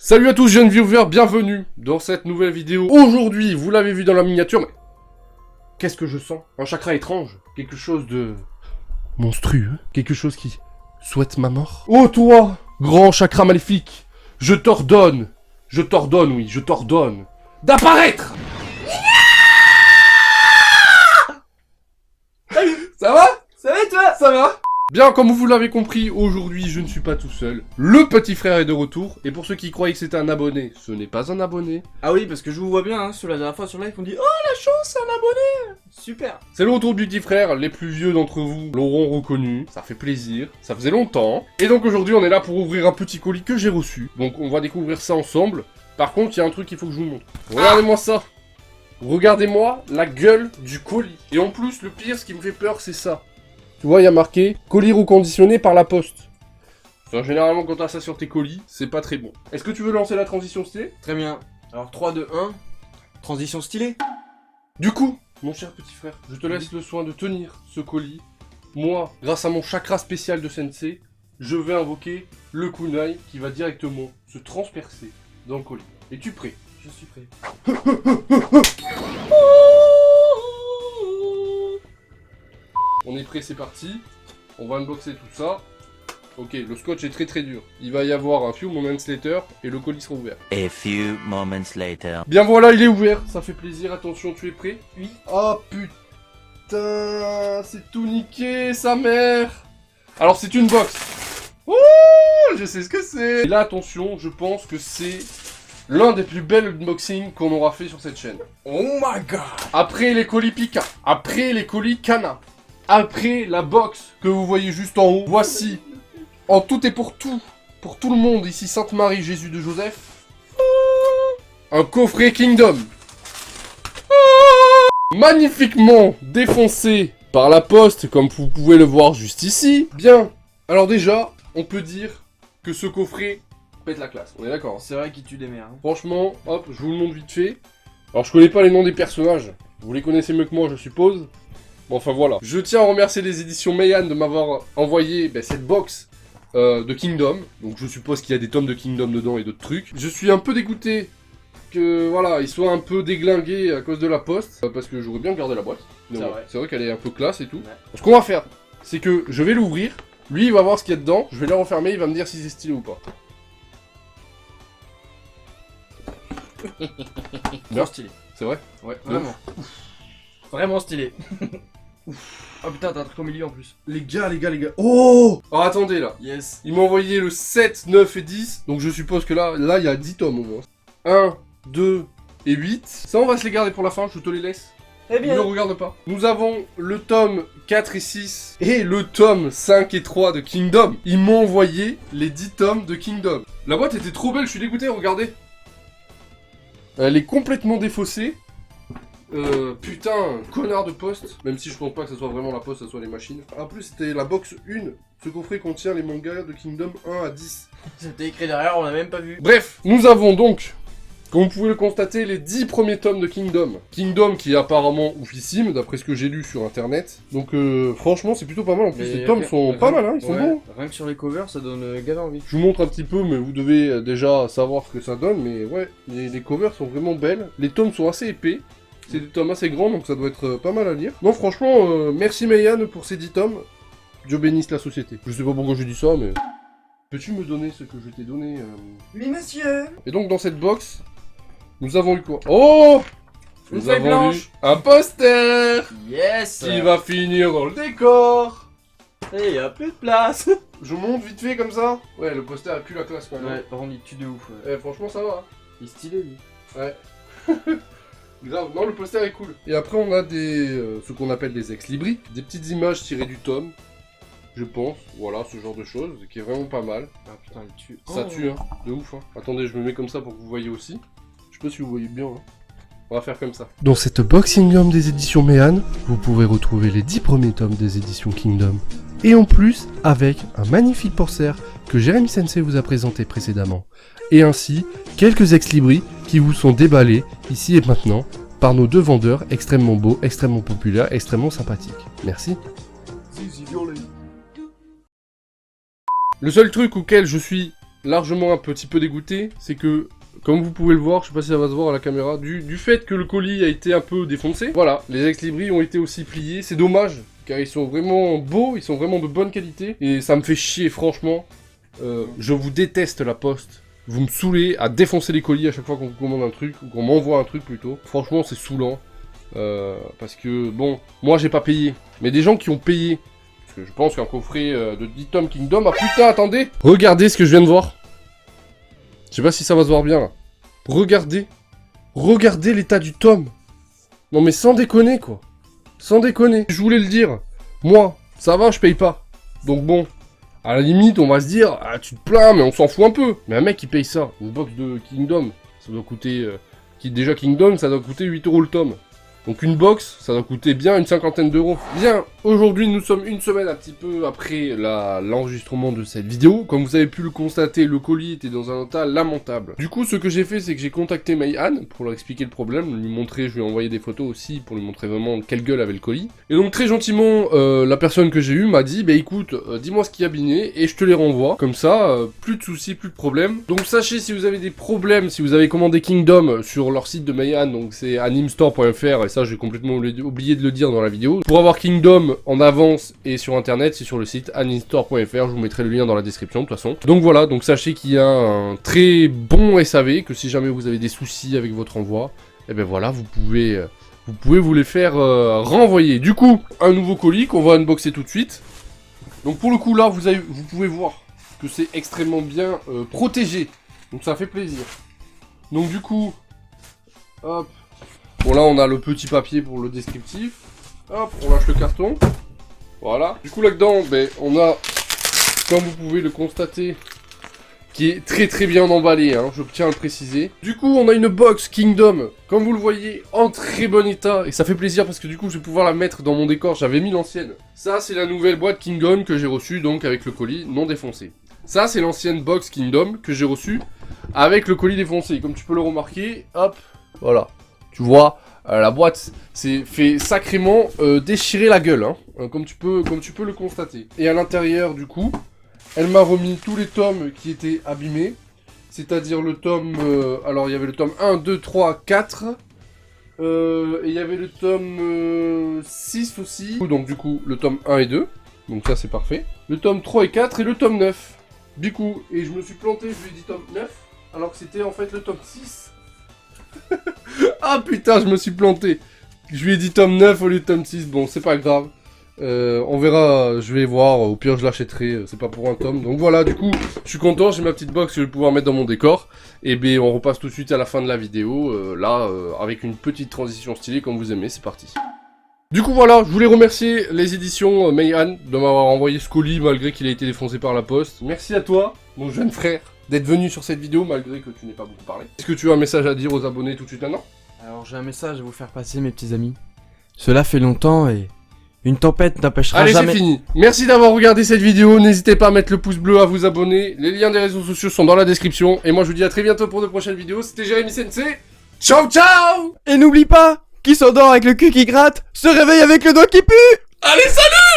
Salut à tous jeunes viewers, bienvenue dans cette nouvelle vidéo. Aujourd'hui, vous l'avez vu dans la miniature, mais... Qu'est-ce que je sens? Un chakra étrange. Quelque chose de... monstrueux. Quelque chose qui souhaite ma mort. Oh toi, grand chakra maléfique, je t'ordonne, oui, je t'ordonne d'apparaître. Ça va? Ça va et toi? Ça va? Bien, comme vous l'avez compris, aujourd'hui je ne suis pas tout seul. Le petit frère est de retour, et pour ceux qui croyaient que c'était un abonné, ce n'est pas un abonné. Ah oui, parce que je vous vois bien, hein, sur la dernière fois sur live, on dit « Oh la chance, c'est un abonné !» Super. C'est le retour du petit frère, les plus vieux d'entre vous l'auront reconnu, ça fait plaisir, ça faisait longtemps. Et donc aujourd'hui on est là pour ouvrir un petit colis que j'ai reçu, donc on va découvrir ça ensemble. Par contre, il y a un truc qu'il faut que je vous montre. Regardez-moi ça. Regardez-moi la gueule du colis. Et en plus, le pire, ce qui me fait peur, c'est ça. Tu vois, il y a marqué « Colis reconditionné par la poste ». Généralement, quand t'as ça sur tes colis, c'est pas très bon. Est-ce que tu veux lancer la transition stylée? Très bien. Alors 3, 2, 1, transition stylée. Du coup, mon cher petit frère, je te laisse le soin de tenir ce colis. Moi, grâce à mon chakra spécial de Sensei, je vais invoquer le kunai qui va directement se transpercer dans le colis. Es-tu prêt? Je suis prêt. On est prêt, c'est parti. On va unboxer tout ça. Ok, le scotch est très très dur. Il va y avoir un few moments later et le colis sera ouvert. A few moments later. Bien voilà, il est ouvert. Ça fait plaisir. Attention, tu es prêt? Oui. Oh putain, c'est tout niqué, sa mère. Alors c'est une box. Oh, je sais ce que c'est. Et là, attention, je pense que c'est l'un des plus belles unboxings qu'on aura fait sur cette chaîne. Oh my god. Après les colis Pika, après les colis Kana, après la box que vous voyez juste en haut, voici, en tout et pour tout le monde, ici Sainte Marie Jésus de Joseph, un coffret Kingdom. Magnifiquement défoncé par la poste, comme vous pouvez le voir juste ici. Bien, alors déjà, on peut dire que ce coffret pète la classe, on est d'accord? C'est vrai qu'il tue des mères. Hein. Franchement, hop, je vous le montre vite fait. Alors je connais pas les noms des personnages, vous les connaissez mieux que moi je suppose. Bon enfin voilà. Je tiens à remercier les éditions Meian de m'avoir envoyé cette box de Kingdom. Donc je suppose qu'il y a des tomes de Kingdom dedans et d'autres trucs. Je suis un peu dégoûté que voilà, il soit un peu déglingué à cause de la poste. Parce que j'aurais bien gardé la boîte. C'est vrai qu'elle est un peu classe et tout. Ouais. Ce qu'on va faire, c'est que je vais l'ouvrir. Lui il va voir ce qu'il y a dedans, je vais le refermer, il va me dire si c'est stylé ou pas. Bien stylé. C'est vrai? Ouais, vraiment. Vraiment stylé. Oh putain, t'as un truc au milieu en plus. Les gars. Oh! Alors attendez là. Yes. Il m'a envoyé le 7, 9 et 10. Donc je suppose que là, il y a 10 tomes au moins. 1, 2 et 8. Ça, on va se les garder pour la fin, je te les laisse. Très bien. Ne regarde pas. Nous avons le tome 4 et 6 et le tome 5 et 3 de Kingdom. Ils m'ont envoyé les 10 tomes de Kingdom. La boîte était trop belle, je suis dégoûté, regardez. Elle est complètement défaussée. Putain, connard de poste. Même si je pense pas que ce soit vraiment la poste, ce soit les machines. En plus, c'était la box 1. Ce coffret contient les mangas de Kingdom 1 à 10. C'était écrit derrière, on l'a même pas vu. Bref, nous avons donc, comme vous pouvez le constater, les 10 premiers tomes de Kingdom. Kingdom qui est apparemment oufissime, d'après ce que j'ai lu sur internet. Donc franchement, c'est plutôt pas mal. En plus, les tomes sont pas mal, hein, ils sont bons. Rien que sur les covers, ça donne gavé envie. Je vous montre un petit peu, mais vous devez déjà savoir ce que ça donne. Mais ouais, les covers sont vraiment belles. Les tomes sont assez épais. C'est des tomes assez grands, donc ça doit être pas mal à lire. Non, franchement, merci Meian pour ces 10 tomes. Dieu bénisse la société. Je sais pas pourquoi je dis ça, mais... Peux-tu me donner ce que je t'ai donné Oui, monsieur. Et donc, dans cette box, nous avons eu quoi? Oh! Une Nous feuille avons blanche. eu un poster Yes. qui va finir dans le décor. Et y a plus de place. Je monte vite fait comme ça. Ouais, le poster a plus la classe quand même. Ouais, par contre, il tue de ouf. Ouais. Franchement, ça va. Il est stylé, lui. Ouais. Grave, non, le poster est cool. Et après, on a ce qu'on appelle des ex-libris, des petites images tirées du tome, je pense. Voilà, ce genre de choses, qui est vraiment pas mal. Ah putain, il tue. Ça tue, hein, de ouf. Hein. Attendez, je me mets comme ça pour que vous voyez aussi. Je sais pas si vous voyez bien. Hein. On va faire comme ça. Dans cette box Kingdom des éditions Meian, vous pouvez retrouver les 10 premiers tomes des éditions Kingdom. Et en plus, avec un magnifique poster que Jérémy Sensei vous a présenté précédemment. Et ainsi, quelques ex-libris qui vous sont déballés, ici et maintenant, par nos deux vendeurs extrêmement beaux, extrêmement populaires, extrêmement sympathiques. Merci. Le seul truc auquel je suis largement un petit peu dégoûté, c'est que, comme vous pouvez le voir, je sais pas si ça va se voir à la caméra, du fait que le colis a été un peu défoncé, voilà, les ex-libris ont été aussi pliés, c'est dommage, car ils sont vraiment beaux, ils sont vraiment de bonne qualité, et ça me fait chier, franchement, je vous déteste la poste. Vous me saoulez à défoncer les colis à chaque fois qu'on vous commande un truc, ou qu'on m'envoie un truc plutôt. Franchement, c'est saoulant. Parce que, bon, moi j'ai pas payé. Mais des gens qui ont payé, parce que je pense qu'un coffret de 10 tomes Kingdom... Ah putain, attendez! Regardez ce que je viens de voir. Je sais pas si ça va se voir bien, là. Regardez. Regardez l'état du tome. Non mais sans déconner, quoi. Sans déconner. Je voulais le dire. Moi, ça va, je paye pas. Donc bon... À la limite, on va se dire, ah tu te plains, mais on s'en fout un peu. Mais un mec qui paye ça, une box de Kingdom, ça doit coûter... déjà Kingdom, ça doit coûter 8 € le tome. Donc une box, ça doit coûter bien une cinquantaine d'euros. Bien, aujourd'hui nous sommes une semaine un petit peu après l'enregistrement de cette vidéo. Comme vous avez pu le constater, le colis était dans un état lamentable. Du coup, ce que j'ai fait, c'est que j'ai contacté Maïan pour leur expliquer le problème, lui montrer, je lui ai envoyé des photos aussi pour lui montrer vraiment quelle gueule avait le colis. Et donc très gentiment, la personne que j'ai eue m'a dit, bah écoute, dis-moi ce qui a abîmé et je te les renvoie. Comme ça, plus de soucis, plus de problèmes. Donc sachez, si vous avez des problèmes, si vous avez commandé Kingdom sur leur site de Maïan, donc c'est animestore.fr, et ça j'ai complètement oublié de le dire dans la vidéo. Pour avoir Kingdom en avance et sur internet, c'est sur le site animestore.fr, je vous mettrai le lien dans la description de toute façon. Donc voilà, donc sachez qu'il y a un très bon SAV, que si jamais vous avez des soucis avec votre envoi, et ben voilà, vous pouvez vous les faire renvoyer. Du coup, un nouveau colis qu'on va unboxer tout de suite. Donc pour le coup là, vous pouvez voir que c'est extrêmement bien protégé. Donc ça fait plaisir. Donc du coup, hop. Bon là on a le petit papier pour le descriptif. Hop, on lâche le carton. Voilà. Du coup là-dedans, ben, on a, comme vous pouvez le constater, qui est très très bien emballé, hein, je tiens à le préciser. Du coup on a une box Kingdom, comme vous le voyez, en très bon état. Et ça fait plaisir parce que du coup je vais pouvoir la mettre dans mon décor, j'avais mis l'ancienne. Ça c'est la nouvelle boîte Kingdom que j'ai reçue, donc avec le colis non défoncé. Ça c'est l'ancienne box Kingdom que j'ai reçue avec le colis défoncé. Comme tu peux le remarquer, hop, voilà. Tu vois, la boîte s'est fait sacrément déchirer la gueule, hein, comme tu peux le constater. Et à l'intérieur, du coup, elle m'a remis tous les tomes qui étaient abîmés. C'est-à-dire le tome... alors, il y avait le tome 1, 2, 3, 4. Et il y avait le tome 6 aussi. Donc, du coup, le tome 1 et 2. Donc ça, c'est parfait. Le tome 3 et 4 et le tome 9. Du coup, et je me suis planté, je lui ai dit tome 9. Alors que c'était en fait le tome 6. Ah putain, je me suis planté. Je lui ai dit tome 9 au lieu de tome 6. Bon, c'est pas grave. On verra, je vais voir. Au pire, je l'achèterai. C'est pas pour un tome. Donc voilà, du coup, je suis content. J'ai ma petite box que je vais pouvoir mettre dans mon décor. Et bien, on repasse tout de suite à la fin de la vidéo. Avec une petite transition stylée comme vous aimez. C'est parti. Du coup, voilà, je voulais remercier les éditions Maïan de m'avoir envoyé ce colis malgré qu'il a été défoncé par la poste. Merci à toi, mon jeune frère, d'être venu sur cette vidéo malgré que tu n'aies pas beaucoup parlé. Est-ce que tu as un message à dire aux abonnés tout de suite maintenant? Alors j'ai un message à vous faire passer, mes petits amis. Cela fait longtemps et une tempête n'empêchera jamais... Allez, c'est fini. Merci d'avoir regardé cette vidéo. N'hésitez pas à mettre le pouce bleu, à vous abonner. Les liens des réseaux sociaux sont dans la description. Et moi, je vous dis à très bientôt pour de prochaines vidéos. C'était Jérémy Sensei. Ciao, ciao! Et n'oublie pas, qui s'endort avec le cul qui gratte, se réveille avec le doigt qui pue! Allez, salut!